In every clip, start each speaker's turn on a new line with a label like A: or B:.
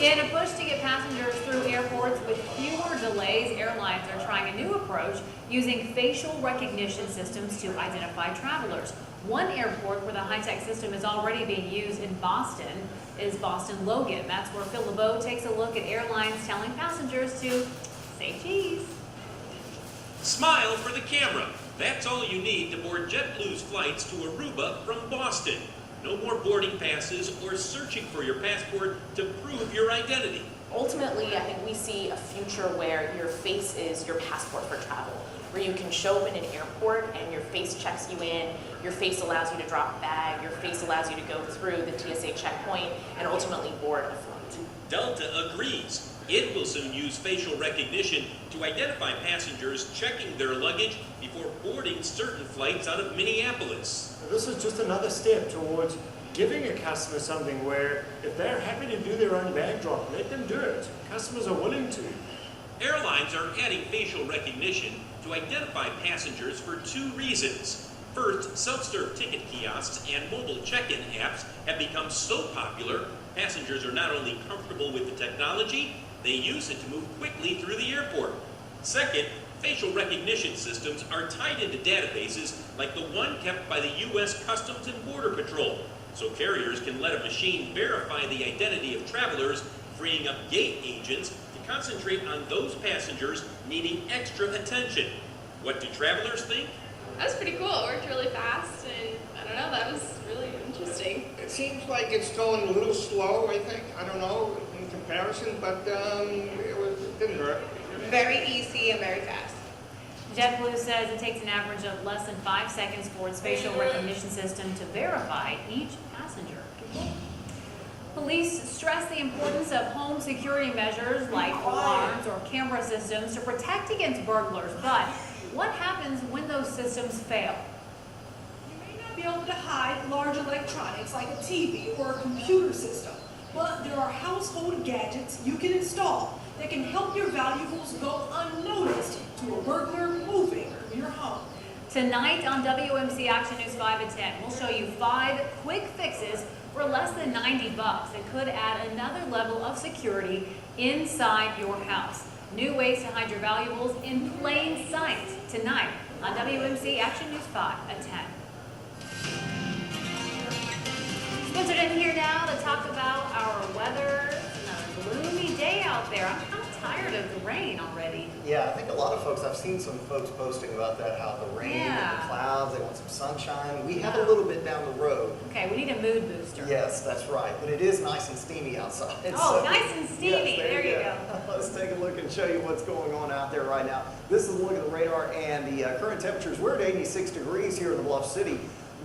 A: In a push to get passengers through airports with fewer delays, airlines are trying a new approach using facial recognition systems to identify travelers. One airport where the high-tech system is already being used in Boston is Boston Logan. That's where Phil LeBeau takes a look at airlines telling passengers to say cheese.
B: Smile for the camera. That's all you need to board JetBlue's flights to Aruba from Boston. No more boarding passes or searching for your passport to prove your identity.
C: Ultimately, I think we see a future where your face is your passport for travel, where you can show up in an airport and your face checks you in, your face allows you to drop a bag, your face allows you to go through the TSA checkpoint and ultimately board a flight.
B: Delta agrees. It will soon use facial recognition to identify passengers checking their luggage before boarding certain flights out of Minneapolis.
D: This is just another step towards giving a customer something where if they're happy to do their own bag drop, let them do it. Customers are willing to.
B: Airlines are adding facial recognition to identify passengers for two reasons. First, self-serve ticket kiosks and mobile check-in apps have become so popular, passengers are not only comfortable with the technology, they use it to move quickly through the airport. Second, facial recognition systems are tied into databases like the one kept by the U.S. Customs and Border Patrol, so carriers can let a machine verify the identity of travelers, freeing up gate agents to concentrate on those passengers needing extra attention. What do travelers think?
E: That was pretty cool. It worked really fast, and I don't know, that was really interesting.
F: It seems like it's going a little slow, I think. I don't know in comparison, but it didn't hurt.
G: Very easy and very fast.
A: JetBlue says it takes an average of less than 5 seconds for its facial recognition system to verify each passenger. Police stress the importance of home security measures like alarms or camera systems to protect against burglars. But what happens when those systems fail?
H: You may not be able to hide large electronics like a TV or a computer system, but there are household gadgets you can install that can help your valuables go unnoticed to a burglar moving your home.
A: Tonight on WMC Action News 5 at 10, we'll show you 5 quick fixes for less than $90 that could add another level of security inside your house. New ways to hide your valuables in plain sight tonight on WMC Action News 5 at 10. Spencer's in here now to talk about our weather. It's a gloomy day out there. I'm kind of tired of the rain already.
I: Yeah, I think a lot of folks, I've seen some folks posting about that, how the rain and the clouds, they want some sunshine. We have a little bit down the road.
A: Okay, we need a mood booster.
I: Yes, that's right. But it is nice and steamy outside.
A: Oh,
I: so,
A: nice and steamy.
I: Yes,
A: there you go.
I: Let's take a look and show you what's going on out there right now. This is a look at the radar and the current temperatures. We're at 86 degrees here in the Bluff City.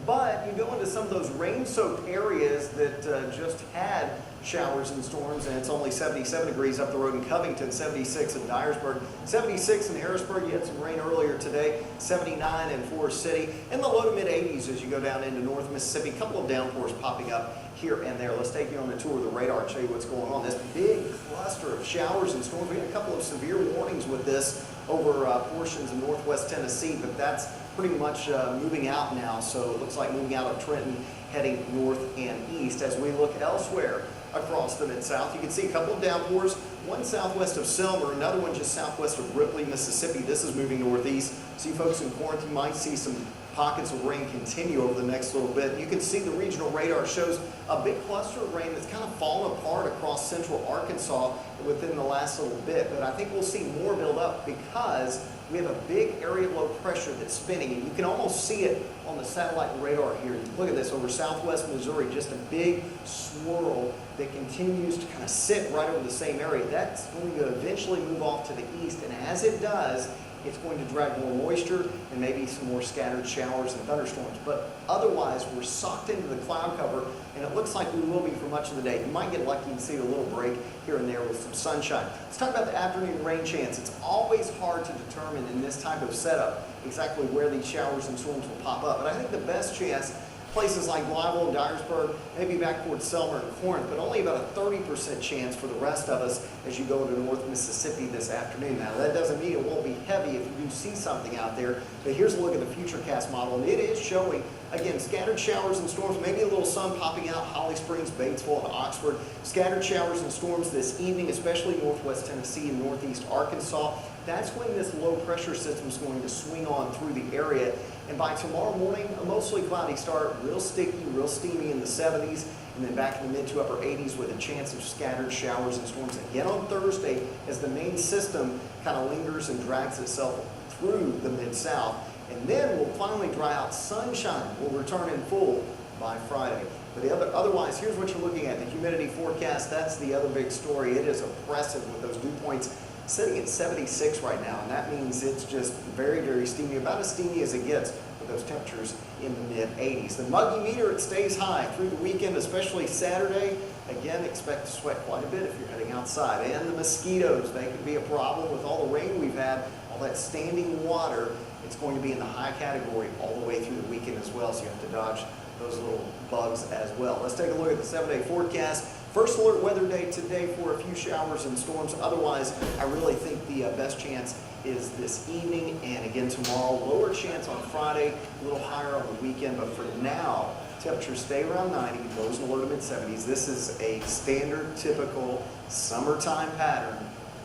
I: But you go into some of those rain-soaked areas that just had showers and storms, and it's only 77 degrees up the road in Covington, 76 in Dyersburg, 76 in Harrisburg. You had some rain earlier today, 79 in Forest City, and the low to mid-80s as you go down into North Mississippi. A couple of downpours popping up here and there. Let's take you on a tour of the radar and show you what's going on. This big cluster of showers and storms. We had a couple of severe warnings with this over portions of northwest Tennessee, but that's pretty much moving out now. So it looks like moving out of Trenton, heading north and east. As we look elsewhere across the Mid-South, you can see a couple of downpours, one southwest of Selmer, another one just southwest of Ripley, Mississippi. This is moving northeast. So you folks in Corinth, you might see some pockets of rain continue over the next little bit. You can see the regional radar shows a big cluster of rain that's kind of fallen apart across central Arkansas within the last little bit. But I think we'll see more build up because we have a big area of low pressure that's spinning, and you can almost see it on the satellite radar here. Look at this over southwest Missouri, just a big swirl that continues to kind of sit right over the same area. That's going to eventually move off to the east, and as it does, it's going to drag more moisture and maybe some more scattered showers and thunderstorms. But otherwise, we're socked into the cloud cover, and it looks like we will be for much of the day. You might get lucky and see a little break here and there with some sunshine. Let's talk about the afternoon rain chance. It's always hard to determine in this type of setup exactly where these showers and storms will pop up. But I think the best chance, places like Blyville and Dyersburg, maybe back towards Selmer and Corinth, but only about a 30% chance for the rest of us as you go into North Mississippi this afternoon. Now, that doesn't mean it won't be heavy if you do see something out there, but here's a look at the Futurecast model, and it is showing Again, scattered showers and storms, maybe a little sun popping out, Holly Springs, Batesville, and Oxford. Scattered showers and storms this evening, especially northwest Tennessee and northeast Arkansas. That's when this low pressure system is going to swing on through the area. And by tomorrow morning, a mostly cloudy start, real sticky, real steamy in the 70s, and then back in the mid to upper 80s with a chance of scattered showers and storms again on Thursday as the main system kind of lingers and drags itself through the mid-south. And then we'll finally dry out. Sunshine will return in full by Friday. But otherwise, here's what you're looking at. The humidity forecast, that's the other big story. It is oppressive with those dew points sitting at 76 right now. And that means it's just very, very steamy, about as steamy as it gets with those temperatures in the mid-80s. The muggy meter, it stays high through the weekend, especially Saturday. Again, expect to sweat quite a bit if you're heading outside. And the mosquitoes, they could be a problem with all the rain we've had, all that standing water. It's going to be in the high category all the way through the weekend as well, so you have to dodge those little bugs as well. Let's take a look at the 7-day forecast. First alert weather day today for a few showers and storms. Otherwise, I really think the best chance is this evening and again tomorrow. Lower chance on Friday, a little higher on the weekend, but for now, temperatures stay around 90, lows in the low to mid-70s. This is a standard, typical summertime pattern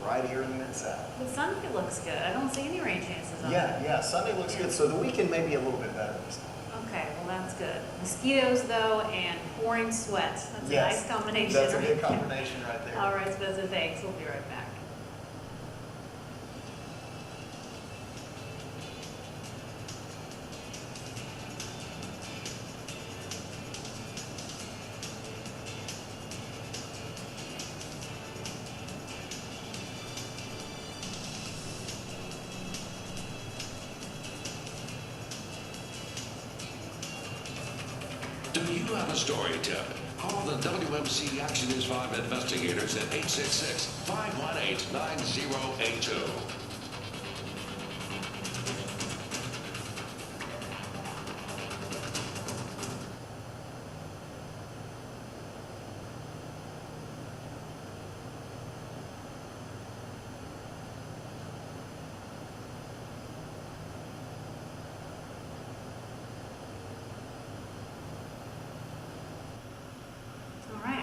I: right here in the mid-south.
A: The Sunday looks good. I don't see any rain chances on it.
I: Yeah, Sunday looks good. So the weekend may be a little bit better.
A: Okay, well that's good. Mosquitoes though and pouring sweat. That's a nice combination.
I: That's a good combination right there.
A: All right, Spencer, thanks. We'll be right back.
J: Do you have a story to tell? Call the WMC Action News 5 investigators at 866-518-9082.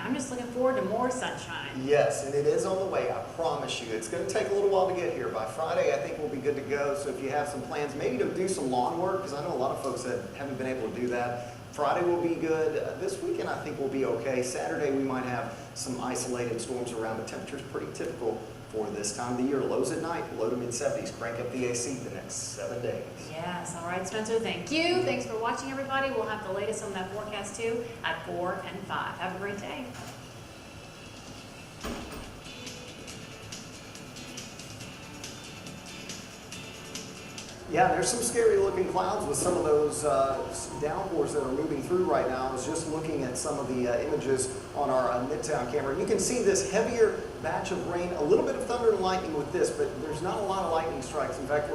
A: I'm just looking forward to more sunshine.
I: Yes, and it is on the way, I promise you. It's going to take a little while to get here. By Friday, I think we'll be good to go. So if you have some plans, maybe to do some lawn work, because I know a lot of folks that haven't been able to do that. Friday will be good. This weekend, I think we'll be okay. Saturday, we might have some isolated storms around, but temperature's pretty typical for this time of the year. Lows at night, low to mid-70s. Crank up the AC the next 7 days.
A: Yes, all right, Spencer, thank you. Thanks for watching, everybody. We'll have the latest on that forecast, too, at 4 and 5. Have a great day.
I: Yeah, there's some scary looking clouds with some of those downpours that are moving through right now. I was just looking at some of the images on our Midtown camera. You can see this heavier batch of rain, a little bit of thunder and lightning with this, but there's not a lot of lightning strikes. In fact,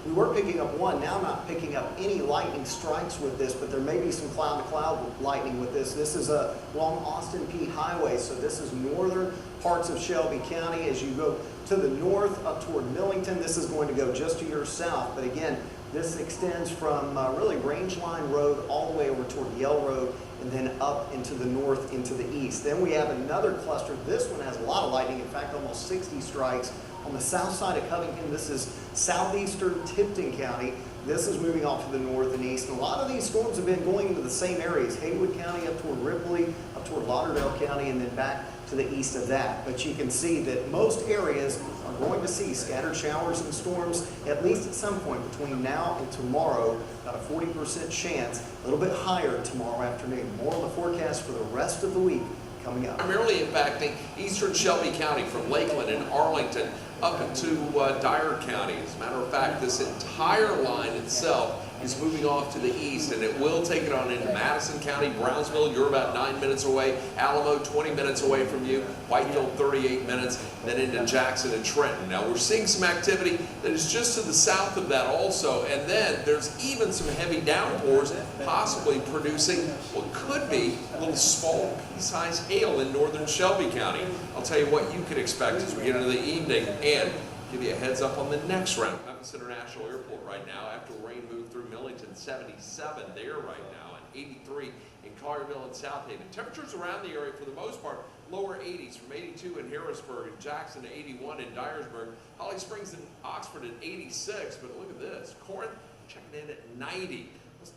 I: we were picking up one, now not picking up any lightning strikes with this, but there may be some cloud-to-cloud lightning with this. This is along Austin Peay Highway, so this is northern parts of Shelby County. As you go to the north up toward Millington, this is going to go just to your south. But again, this extends from really Range Line Road all the way over toward Yell Road and then up into the north into the east. Then we have another cluster. This one has a lot of lightning, in fact almost 60 strikes on the south side of Covington. This is southeastern Tipton County. This is moving off to the north and east. And a lot of these storms have been going into the same areas. Haywood County up toward Ripley, up toward Lauderdale County, and then back to the east of that. But you can see that most areas are going to see scattered showers and storms at least at some point between now and tomorrow. About a 40% chance, a little bit higher tomorrow afternoon. More on the forecast for the rest of the week coming up.
K: Primarily impacting eastern Shelby County from Lakeland and Arlington up into Dyer County. As a matter of fact, this entire line itself is moving off to the east, and it will take it on into Madison County, Brownsville. You're about 9 minutes away. Alamo, 20 minutes away from you. Whitefield, 38 minutes. Then into Jackson and Trenton. Now we're seeing some activity that is just to the south of that also, and then there's even some heavy downpours, possibly producing what could be a little small pea-sized hail in northern Shelby County. I'll tell you what you can expect as we get into the evening, and give you a heads up on the next round. Memphis International Airport right now after rain moved through Millington, 77 there right now, and 83 in Collierville and South Haven. Temperatures around the area for the most part lower 80s, from 82 in Harrisburg and Jackson to 81 in Dyersburg. Holly Springs and Oxford at 86, but look at this. Corinth checking in at 90. Let's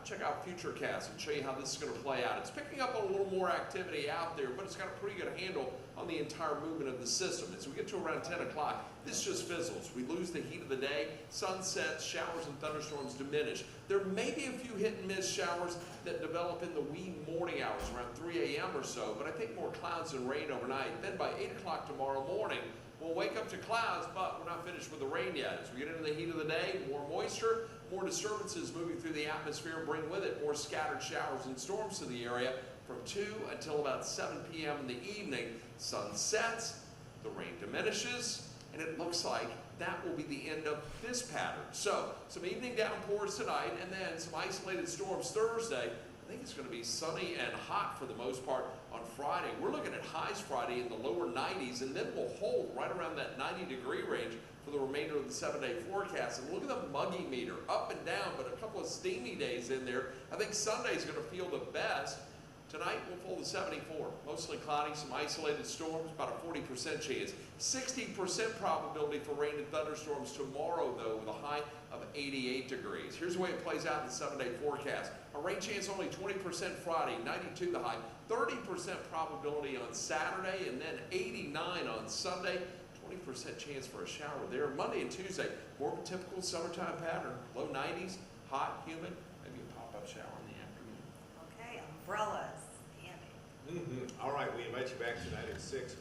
K: check out Futurecast and show you how this is going to play out. It's picking up on a little more activity out there, but it's got a pretty good handle on the entire movement of the system. As we get to around 10 o'clock, this just fizzles. We lose the heat of the day, sun sets, showers and thunderstorms diminish. There may be a few hit and miss showers that develop in the wee morning hours around 3 a.m. or so, but I think more clouds and rain overnight. Then by 8 o'clock tomorrow morning, we'll wake up to clouds, but we're not finished with the rain yet. As we get into the heat of the day, more moisture, more disturbances moving through the atmosphere bring with it more scattered showers and storms to the area from 2 until about 7 p.m. in the evening. Sun sets, the rain diminishes, and it looks like that will be the end of this pattern. So, some evening downpours tonight, and then some isolated storms Thursday. I think it's going to be sunny and hot for the most part on Friday. We're looking at highs Friday in the lower 90s, and then we'll hold right around that 90-degree range for the remainder of the 7-day forecast. And look at the muggy meter, up and down, but a couple of steamy days in there. I think Sunday's going to feel the best. Tonight, we'll fall to 74. Mostly cloudy, some isolated storms, about a 40% chance. 60% probability for rain and thunderstorms tomorrow, though, with a high of 88 degrees. Here's the way it plays out in the 7-day forecast. A rain chance only 20% Friday, 92 the high. 30% probability on Saturday, and then 89 on Sunday. 20% chance for a shower there. Monday and Tuesday, more of a typical summertime pattern. Low 90s, hot, humid, maybe a pop-up shower in the afternoon.
G: Okay, umbrellas. Andy.
L: All right, we invite you back tonight at 6.